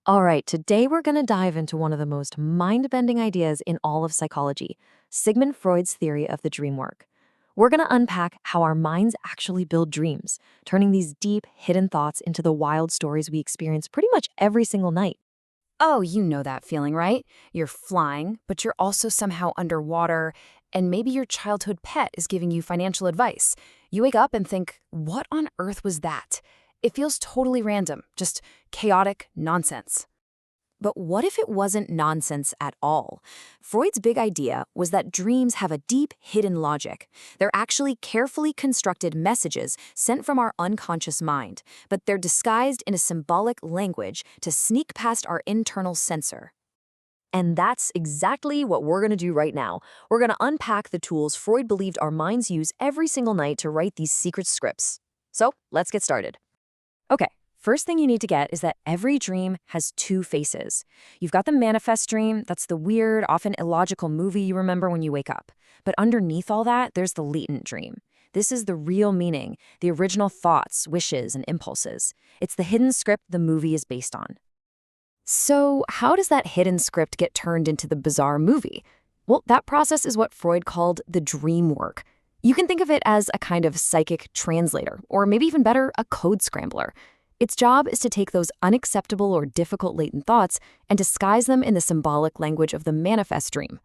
All right, today we're going to dive into one of the most mind-bending ideas in all of psychology, Sigmund Freud's theory of the dream work. We're going to unpack how our minds actually build dreams, turning these deep, hidden thoughts into the wild stories we experience pretty much every single night. Oh, you know that feeling, right? You're flying, but you're also somehow underwater, and maybe your childhood pet is giving you financial advice. You wake up and think, what on earth was that? It feels totally random, just chaotic nonsense. But what if it wasn't nonsense at all? Freud's big idea was that dreams have a deep, hidden logic. They're actually carefully constructed messages sent from our unconscious mind, but they're disguised in a symbolic language to sneak past our internal censor. And that's exactly what we're going to do right now. We're going to unpack the tools Freud believed our minds use every single night to write these secret scripts. So, let's get started. Okay. First thing you need to get is that every dream has two faces. You've got the manifest dream, that's the weird, often illogical movie you remember when you wake up. But underneath all that, there's the latent dream. This is the real meaning, the original thoughts, wishes, and impulses. It's the hidden script the movie is based on. So how does that hidden script get turned into the bizarre movie? Well, that process is what Freud called the dream work. You can think of it as a kind of psychic translator, or maybe even better, a code scrambler. Its job is to take those unacceptable or difficult latent thoughts and disguise them in the symbolic language of the manifest dream.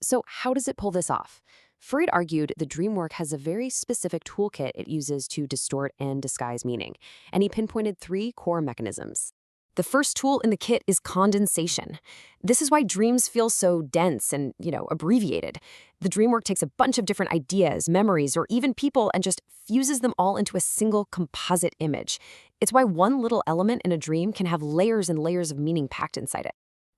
So how does it pull this off? Freud argued the dream work has a very specific toolkit it uses to distort and disguise meaning, and he pinpointed three core mechanisms. The first tool in the kit is condensation. This is why dreams feel so dense and, abbreviated. The dream work takes a bunch of different ideas, memories, or even people and just fuses them all into a single composite image. It's why one little element in a dream can have layers and layers of meaning packed inside it.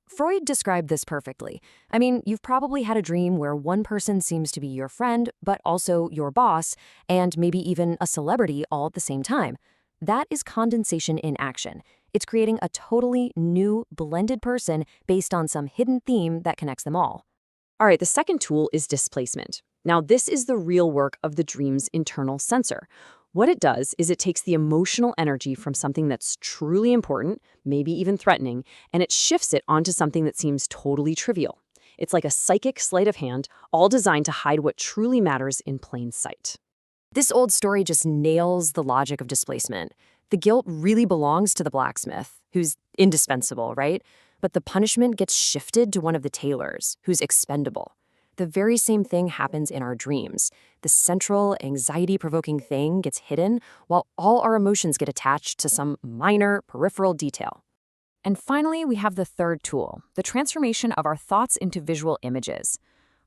Freud described this perfectly. I mean, you've probably had a dream where one person seems to be your friend, but also your boss, and maybe even a celebrity all at the same time. That is condensation in action. It's creating a totally new, blended person based on some hidden theme that connects them all. All right, the second tool is displacement. Now, this is the real work of the dream's internal censor. What it does is it takes the emotional energy from something that's truly important, maybe even threatening, and it shifts it onto something that seems totally trivial. It's like a psychic sleight of hand, all designed to hide what truly matters in plain sight. This old story just nails the logic of displacement. The guilt really belongs to the blacksmith, who's indispensable, right? But the punishment gets shifted to one of the tailors, who's expendable. The very same thing happens in our dreams. The central, anxiety-provoking thing gets hidden, while all our emotions get attached to some minor, peripheral detail. And finally, we have the third tool, the transformation of our thoughts into visual images.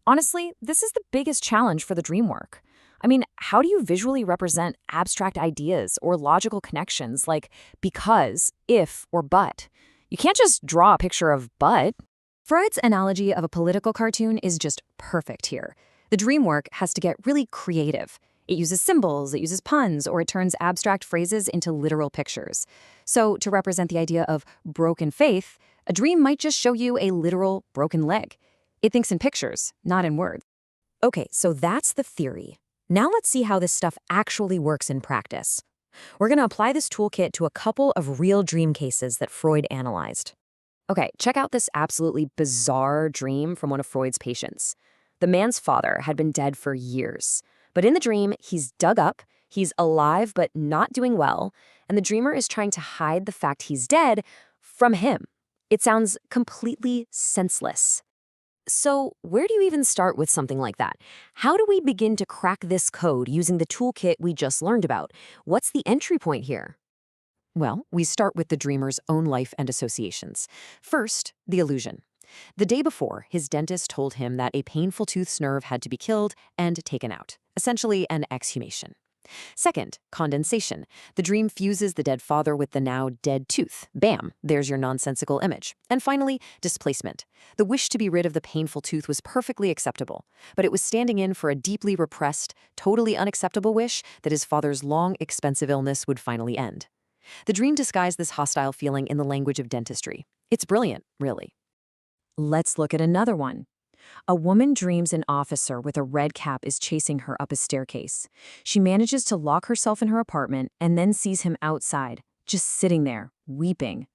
Honestly, this is the biggest challenge for the dream work. I mean, how do you visually represent abstract ideas or logical connections like because, if, or but? You can't just draw a picture of but. Freud's analogy of a political cartoon is just perfect here. The dream work has to get really creative. It uses symbols, it uses puns, or it turns abstract phrases into literal pictures. So to represent the idea of broken faith, a dream might just show you a literal broken leg. It thinks in pictures, not in words. Okay, so that's the theory. Now let's see how this stuff actually works in practice. We're going to apply this toolkit to a couple of real dream cases that Freud analyzed. Okay, check out this absolutely bizarre dream from one of Freud's patients. The man's father had been dead for years, but in the dream, he's dug up, he's alive but not doing well, and the dreamer is trying to hide the fact he's dead from him. It sounds completely senseless. So where do you even start with something like that? How do we begin to crack this code using the toolkit we just learned about? What's the entry point here? Well, we start with the dreamer's own life and associations. First, the illusion. The day before, his dentist told him that a painful tooth's nerve had to be killed and taken out, essentially an exhumation. Second, condensation. The dream fuses the dead father with the now dead tooth. Bam, there's your nonsensical image. And finally, displacement. The wish to be rid of the painful tooth was perfectly acceptable, but it was standing in for a deeply repressed, totally unacceptable wish that his father's long, expensive illness would finally end. The dream disguised this hostile feeling in the language of dentistry. It's brilliant, really. Let's look at another one. A woman dreams an officer with a red cap is chasing her up a staircase. She manages to lock herself in her apartment and then sees him outside, just sitting there, weeping.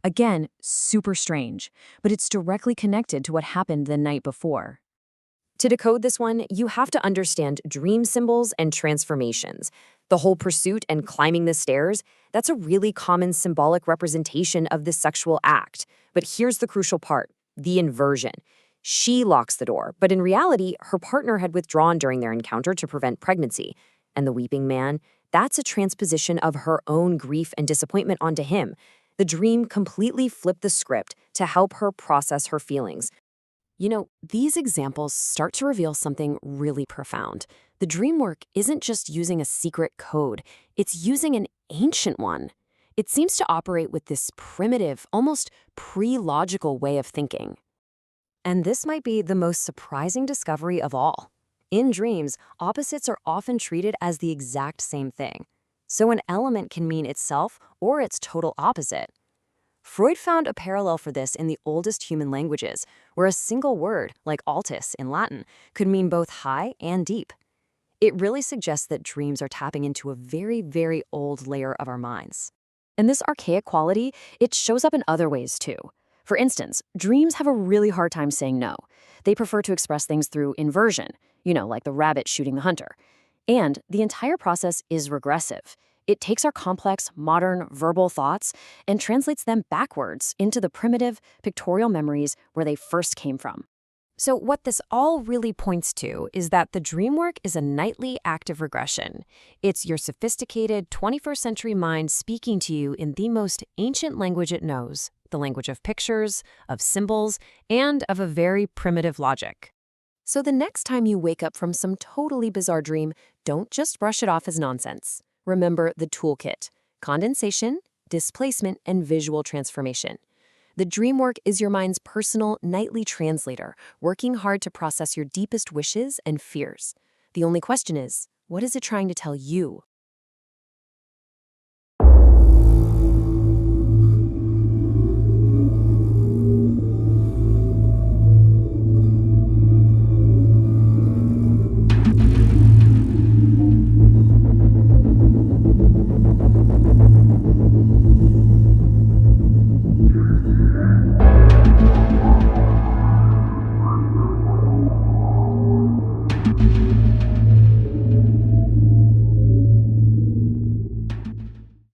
Again, super strange, but it's directly connected to what happened the night before. To decode this one, you have to understand dream symbols and transformations. The whole pursuit and climbing the stairs, that's a really common symbolic representation of the sexual act. But here's the crucial part, the inversion. She locks the door, but in reality, her partner had withdrawn during their encounter to prevent pregnancy. And the weeping man, that's a transposition of her own grief and disappointment onto him. The dream completely flipped the script to help her process her feelings. You know, these examples start to reveal something really profound. The dream work isn't just using a secret code, it's using an ancient one. It seems to operate with this primitive, almost pre-logical way of thinking. And this might be the most surprising discovery of all. In dreams, opposites are often treated as the exact same thing. So an element can mean itself or its total opposite. Freud found a parallel for this in the oldest human languages, where a single word, like altus in Latin, could mean both high and deep. It really suggests that dreams are tapping into a very, very old layer of our minds. And this archaic quality, it shows up in other ways too. For instance, dreams have a really hard time saying no. They prefer to express things through inversion, like the rabbit shooting the hunter. And the entire process is regressive. It takes our complex, modern, verbal thoughts and translates them backwards into the primitive, pictorial memories where they first came from. So what this all really points to is that the dream work is a nightly active regression. It's your sophisticated 21st century mind speaking to you in the most ancient language it knows, the language of pictures, of symbols, and of a very primitive logic. So the next time you wake up from some totally bizarre dream, don't just brush it off as nonsense. Remember the toolkit: condensation, displacement, and visual transformation. The dream work is your mind's personal nightly translator, working hard to process your deepest wishes and fears. The only question is, what is it trying to tell you?